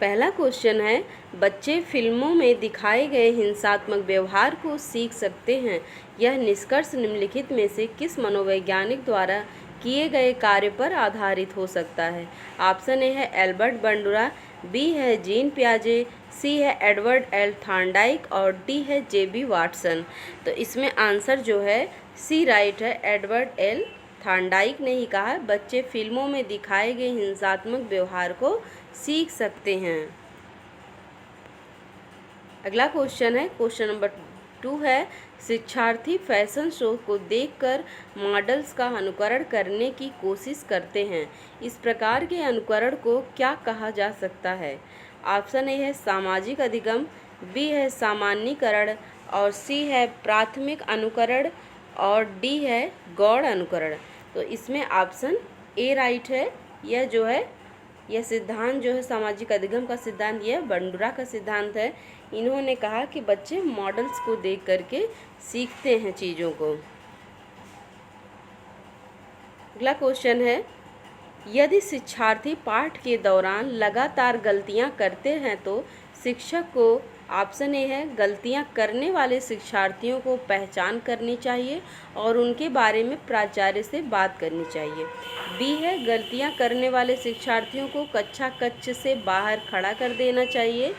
पहला क्वेश्चन है, बच्चे फिल्मों में दिखाए गए हिंसात्मक व्यवहार को सीख सकते हैं। यह निष्कर्ष निम्नलिखित में से किस मनोवैज्ञानिक द्वारा किए गए कार्य पर आधारित हो सकता है? ऑप्शन ए है एल्बर्ट बंडुरा, बी है जीन पियाजे, सी है एडवर्ड एल थॉर्नडाइक और डी है जेबी वाटसन। तो इसमें आंसर जो है सी राइट है, एडवर्ड एल थॉर्नडाइक ने ही कहा बच्चे फिल्मों में दिखाए गए हिंसात्मक व्यवहार को सीख सकते हैं। अगला क्वेश्चन है, क्वेश्चन नंबर 2 है, शिक्षार्थी फैशन शो को देखकर मॉडल्स का अनुकरण करने की कोशिश करते हैं। इस प्रकार के अनुकरण को क्या कहा जा सकता है? ऑप्शन ए है सामाजिक अधिगम, बी है सामान्यीकरण और सी है प्राथमिक अनुकरण और डी है गौण अनुकरण। तो इसमें ऑप्शन ए राइट है। यह जो है यह सिद्धांत जो है सामाजिक अधिगम का सिद्धांत, यह बंडुरा का सिद्धांत है। इन्होंने कहा कि बच्चे मॉडल्स को देख करके सीखते हैं चीज़ों को। अगला क्वेश्चन है, यदि शिक्षार्थी पाठ के दौरान लगातार गलतियां करते हैं तो शिक्षक को, ऑप्शन ए है गलतियां करने वाले शिक्षार्थियों को पहचान करनी चाहिए और उनके बारे में प्राचार्य से बात करनी चाहिए, बी है गलतियां करने वाले शिक्षार्थियों को कक्षा कक्ष से बाहर खड़ा कर देना चाहिए,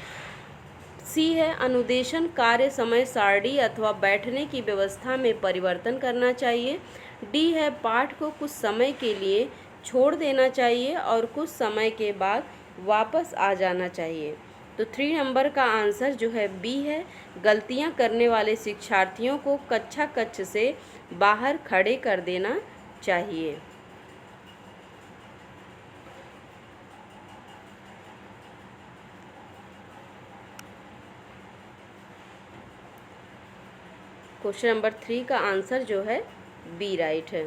सी है अनुदेशन कार्य समय सारणी अथवा बैठने की व्यवस्था में परिवर्तन करना चाहिए, डी है पाठ को कुछ समय के लिए छोड़ देना चाहिए और कुछ समय के बाद वापस आ जाना चाहिए। तो 3 नंबर का आंसर जो है बी है, गलतियां करने वाले शिक्षार्थियों को कक्षा कक्ष से बाहर खड़े कर देना चाहिए। क्वेश्चन नंबर 3 का आंसर जो है बी राइट है।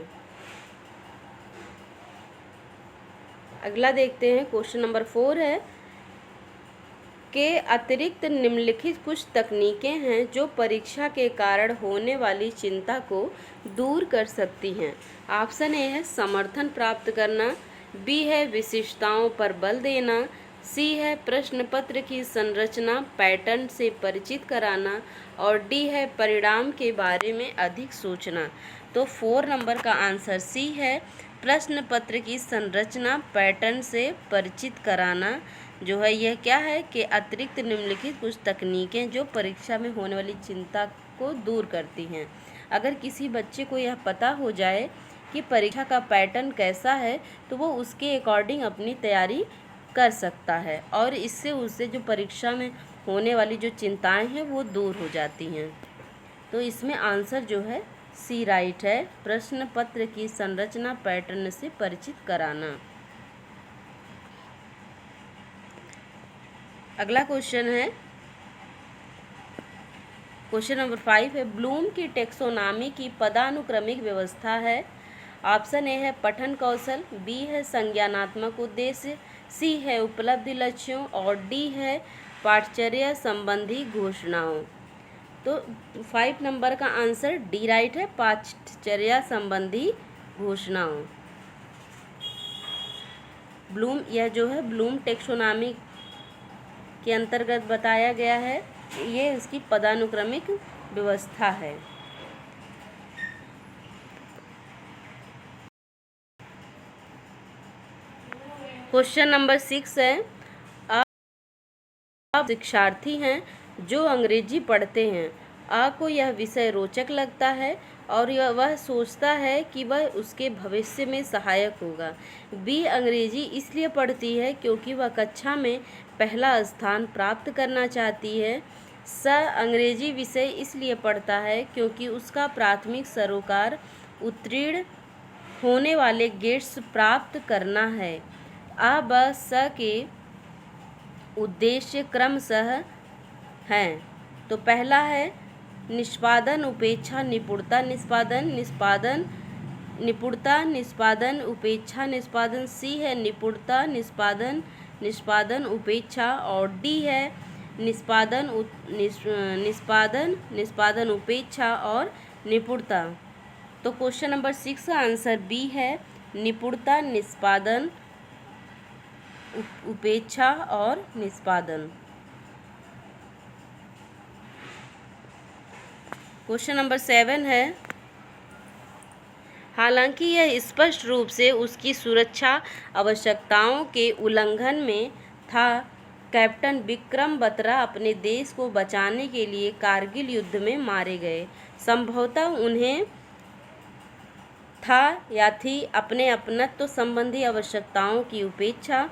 अगला देखते हैं, क्वेश्चन नंबर 4 है, के अतिरिक्त निम्नलिखित कुछ तकनीकें हैं जो परीक्षा के कारण होने वाली चिंता को दूर कर सकती हैं। ऑप्शन ए है समर्थन प्राप्त करना, बी है विशिष्टताओं पर बल देना, सी है प्रश्न पत्र की संरचना पैटर्न से परिचित कराना और डी है परिणाम के बारे में अधिक सोचना। तो 4 नंबर का आंसर सी है, प्रश्न पत्र की संरचना पैटर्न से परिचित कराना जो है यह क्या है कि अतिरिक्त निम्नलिखित कुछ तकनीकें जो परीक्षा में होने वाली चिंता को दूर करती हैं। अगर किसी बच्चे को यह पता हो जाए कि परीक्षा का पैटर्न कैसा है तो वो उसके अकॉर्डिंग अपनी तैयारी कर सकता है और इससे उससे जो परीक्षा में होने वाली जो चिंताएं हैं वो दूर हो जाती हैं। तो इसमें आंसर जो है सी राइट है, प्रश्न पत्र की संरचना पैटर्न से परिचित कराना। अगला क्वेश्चन है, क्वेश्चन नंबर 5 है, ब्लूम की टेक्सोनॉमी की पदानुक्रमिक व्यवस्था है। ऑप्शन ए है पठन कौशल, बी है संज्ञानात्मक उद्देश्य, सी है उपलब्धि लक्ष्यों और डी है पाठचर्या संबंधी घोषणाओं। तो 5 नंबर का आंसर डी राइट है, पाठचर्या संबंधी घोषणाओं। ब्लूम, यह जो है ब्लूम टेक्सोनॉमी के अंतर्गत बताया गया है, ये इसकी पदानुक्रमिक व्यवस्था है। क्वेश्चन नंबर 6 है, आप शिक्षार्थी हैं जो अंग्रेजी पढ़ते हैं, आ को यह विषय रोचक लगता है और वह सोचता है कि वह उसके भविष्य में सहायक होगा, बी अंग्रेजी इसलिए पढ़ती है क्योंकि वह कक्षा में पहला स्थान प्राप्त करना चाहती है, स अंग्रेजी विषय इसलिए पढ़ता है क्योंकि उसका प्राथमिक सरोकार उत्तीर्ण होने वाले ग्रेड्स प्राप्त करना है, आ ब स के उद्देश्य क्रमशः हैं। तो पहला है निष्पादन उपेक्षा निपुणता निष्पादन, निष्पादन निपुणता निष्पादन उपेक्षा निष्पादन, सी है निपुणता निष्पादन निष्पादन उपेक्षा और डी है निष्पादन निष्पादन उपेक्षा और निपुणता। तो क्वेश्चन नंबर 6 का आंसर बी है, निपुणता निष्पादन उपेक्षा और निष्पादन। क्वेश्चन नंबर 7 है, हालांकि यह स्पष्ट रूप से उसकी सुरक्षा आवश्यकताओं के उल्लंघन में था, कैप्टन विक्रम बत्रा अपने देश को बचाने के लिए कारगिल युद्ध में मारे गए। संभवतः उन्हें था या थी अपने अपनत्व संबंधी आवश्यकताओं की उपेक्षा,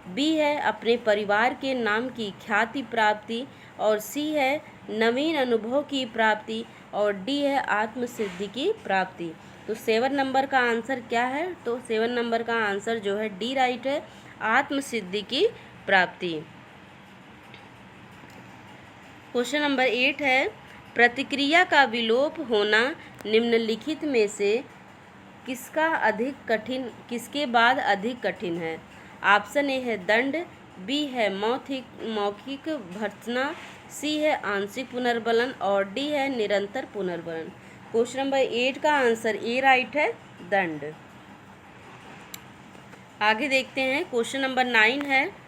बी है अपने परिवार के नाम की ख्याति प्राप्ति, और सी है नवीन अनुभव की प्राप्ति, और डी है आत्मसिद्धि की प्राप्ति। तो 7 नंबर का आंसर क्या है? तो 7 नंबर का आंसर जो है डी राइट है, आत्मसिद्धि की प्राप्ति। क्वेश्चन नंबर 8 है, प्रतिक्रिया का विलोप होना निम्नलिखित में से किसके बाद अधिक कठिन है? ऑप्शन ए है दंड, बी है मौखिक भर्त्सना, सी है आंशिक पुनर्बलन, और डी है निरंतर पुनर्बलन। क्वेश्चन नंबर 8 का आंसर ए राइट है, दंड। आगे देखते हैं, क्वेश्चन नंबर 9 है,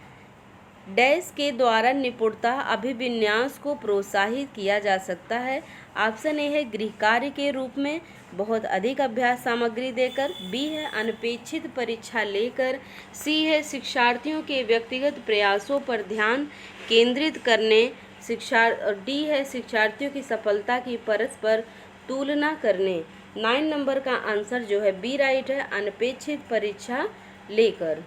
डैश के द्वारा निपुणता अभिविन्यास को प्रोत्साहित किया जा सकता है। ऑप्शन ए है गृह कार्य के रूप में, बहुत अधिक अभ्यास सामग्री देकर, बी है अनपेक्षित परीक्षा लेकर, सी है शिक्षार्थियों के व्यक्तिगत प्रयासों पर ध्यान केंद्रित करने, डी है शिक्षार्थियों की सफलता की परस्पर तुलना करने। 9 नंबर का आंसर जो है बी राइट है, अनपेक्षित परीक्षा लेकर।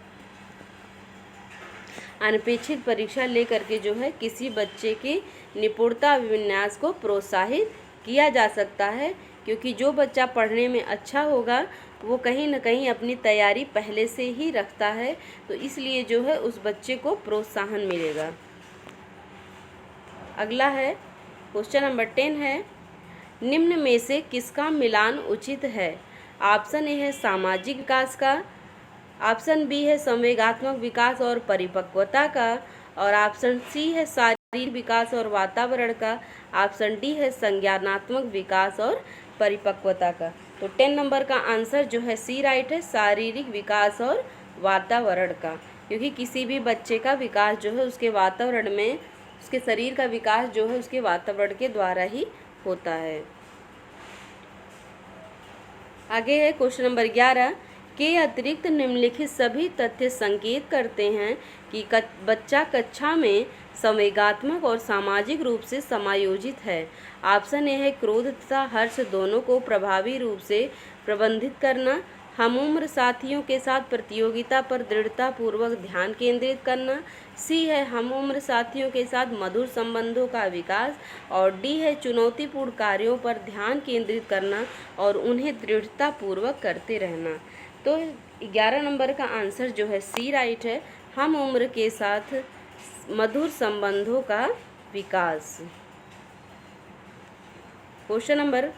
अनपेक्षित परीक्षा लेकर के जो है किसी बच्चे के निपुणता अभिविन्यास को प्रोत्साहित किया जा सकता है, क्योंकि जो बच्चा पढ़ने में अच्छा होगा वो कहीं न कहीं अपनी तैयारी पहले से ही रखता है, तो इसलिए जो है उस बच्चे को प्रोत्साहन मिलेगा। अगला है क्वेश्चन नंबर 10 है, निम्न में से किसका मिलान उचित है? ऑप्शन ए है सामाजिक विकास का, ऑप्शन बी है संवेगात्मक विकास और परिपक्वता का, और ऑप्शन सी है शारीरिक विकास और वातावरण का, ऑप्शन डी है संज्ञानात्मक विकास और परिपक्वता का। तो 10 नंबर का आंसर जो है सी राइट है, शारीरिक विकास और वातावरण का, क्योंकि किसी भी बच्चे का विकास जो है उसके वातावरण में, उसके शरीर का विकास जो है उसके वातावरण के द्वारा ही होता है। आगे है क्वेश्चन नंबर 11 के अतिरिक्त निम्नलिखित सभी तथ्य संकेत करते हैं कि बच्चा कक्षा में संवेगात्मक और सामाजिक रूप से समायोजित है। ऑप्शन ए है क्रोध तथा हर्ष दोनों को प्रभावी रूप से प्रबंधित करना, हम उम्र साथियों के साथ प्रतियोगिता पर दृढ़तापूर्वक ध्यान केंद्रित करना, सी है हम उम्र साथियों के साथ मधुर संबंधों का विकास, और डी है चुनौतीपूर्ण कार्यों पर ध्यान केंद्रित करना और उन्हें दृढ़तापूर्वक करते रहना। तो 11 नंबर का आंसर जो है सी राइट है, हम उम्र के साथ मधुर संबंधों का विकास। क्वेश्चन नंबर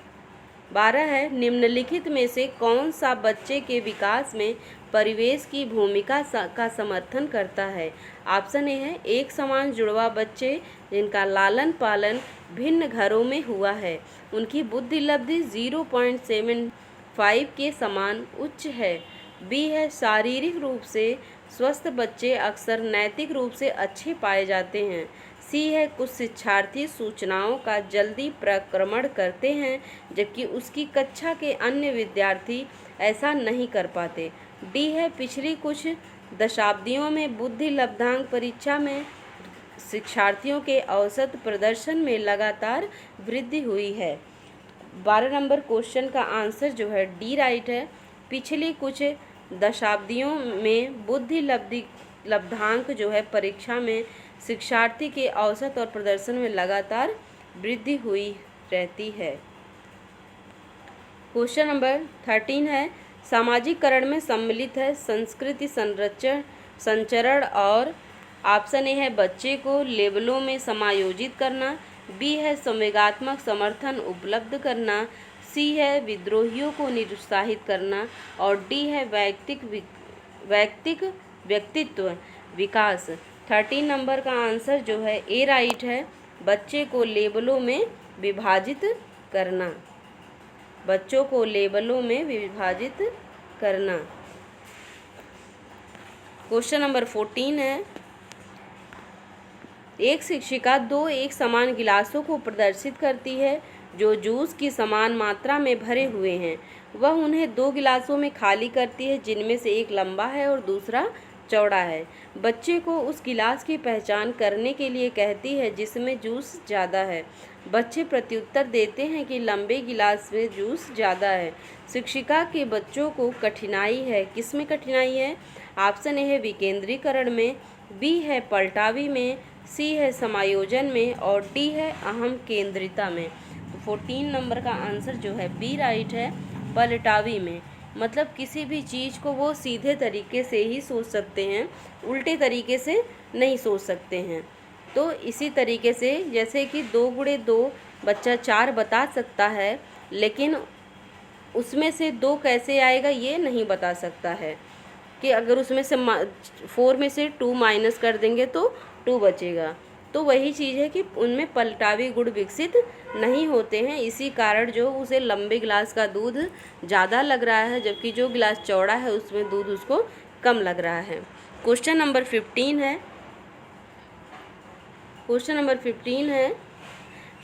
12 है, निम्नलिखित में से कौन सा बच्चे के विकास में परिवेश की भूमिका का समर्थन करता है? ऑप्शन ए है एक समान जुड़वा बच्चे जिनका लालन पालन भिन्न घरों में हुआ है, उनकी बुद्धि लब्धि 0.75 के समान उच्च है, बी है शारीरिक रूप से स्वस्थ बच्चे अक्सर नैतिक रूप से अच्छे पाए जाते हैं, सी है कुछ शिक्षार्थी सूचनाओं का जल्दी प्रक्रमण करते हैं जबकि उसकी कक्षा के अन्य विद्यार्थी ऐसा नहीं कर पाते, डी है पिछली कुछ दशाब्दियों में बुद्धि लब्धांक परीक्षा में शिक्षार्थियों के औसत प्रदर्शन में लगातार वृद्धि हुई है। 12 नंबर क्वेश्चन का आंसर जो है डी राइट है, पिछली कुछ दशाब्दियों में बुद्धि लब्धांक जो है परीक्षा में शिक्षार्थी के औसत और प्रदर्शन में लगातार वृद्धि हुई रहती है। क्वेश्चन नंबर 13 है, सामाजिकरण में सम्मिलित है संस्कृति संचरण, और ऑप्शन ए है बच्चे को लेबलों में समायोजित करना, बी है संवेगात्मक समर्थन उपलब्ध करना, सी है विद्रोहियों को निरुत्साहित करना, और डी है व्यक्तित्व विकास। 13 नंबर का आंसर जो है ए राइट है, बच्चे को लेबलों में विभाजित करना, बच्चों को लेबलों में विभाजित करना। क्वेश्चन नंबर 14 है, एक शिक्षिका दो एक समान गिलासों को प्रदर्शित करती है जो जूस की समान मात्रा में भरे हुए हैं। वह उन्हें दो गिलासों में खाली करती है जिनमें से एक लंबा है और दूसरा चौड़ा है। बच्चे को उस गिलास की पहचान करने के लिए कहती है जिसमें जूस ज़्यादा है। बच्चे प्रत्युत्तर देते हैं कि लंबे गिलास में जूस ज़्यादा है। शिक्षिका के बच्चों को कठिनाई है, किस में कठिनाई है? ऑप्शन ए है विकेंद्रीकरण में, बी है पलटावी में, सी है समायोजन में और डी है अहम केंद्रिता में। तो 14 नंबर का आंसर जो है बी राइट है, पलटावी में। मतलब किसी भी चीज़ को वो सीधे तरीके से ही सोच सकते हैं, उल्टे तरीके से नहीं सोच सकते हैं। तो इसी तरीके से जैसे कि 2 गुणे 2 बच्चा 4 बता सकता है, लेकिन उसमें से 2 कैसे आएगा ये नहीं बता सकता है, कि अगर उसमें से 4 में से 2 माइनस कर देंगे तो 2 बचेगा। तो वही चीज़ है कि उनमें पलटावी गुण विकसित नहीं होते हैं, इसी कारण जो उसे लंबे गिलास का दूध ज़्यादा लग रहा है, जबकि जो गिलास चौड़ा है उसमें दूध उसको कम लग रहा है। क्वेश्चन नंबर 15 है, क्वेश्चन नंबर 15 है,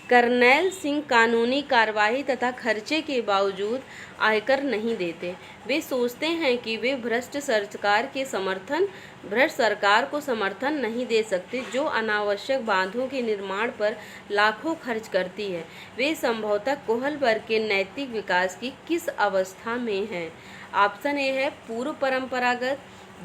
करनैल सिंह कानूनी कार्रवाई तथा खर्चे के बावजूद आयकर नहीं देते। वे सोचते हैं कि वे भ्रष्ट सरकार को समर्थन नहीं दे सकते जो अनावश्यक बांधों के निर्माण पर लाखों खर्च करती है। वे संभवतः कोहलबर्ग के नैतिक विकास की किस अवस्था में हैं? ऑप्शन ए है पूर्व परंपरागत,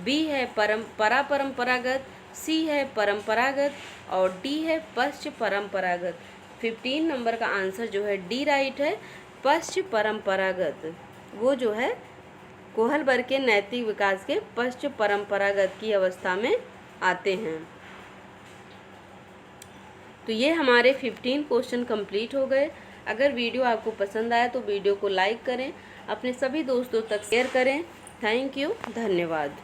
बी है परापरंपरागत, सी है परंपरागत और डी है पश्च परंपरागत। 15 नंबर का आंसर जो है डी राइट है, पश्च परंपरागत। वो जो है कोहलबर्ग के नैतिक विकास के पश्च परंपरागत की अवस्था में आते हैं। तो ये हमारे 15 क्वेश्चन कंप्लीट हो गए। अगर वीडियो आपको पसंद आया तो वीडियो को लाइक करें, अपने सभी दोस्तों तक शेयर करें। थैंक यू, धन्यवाद।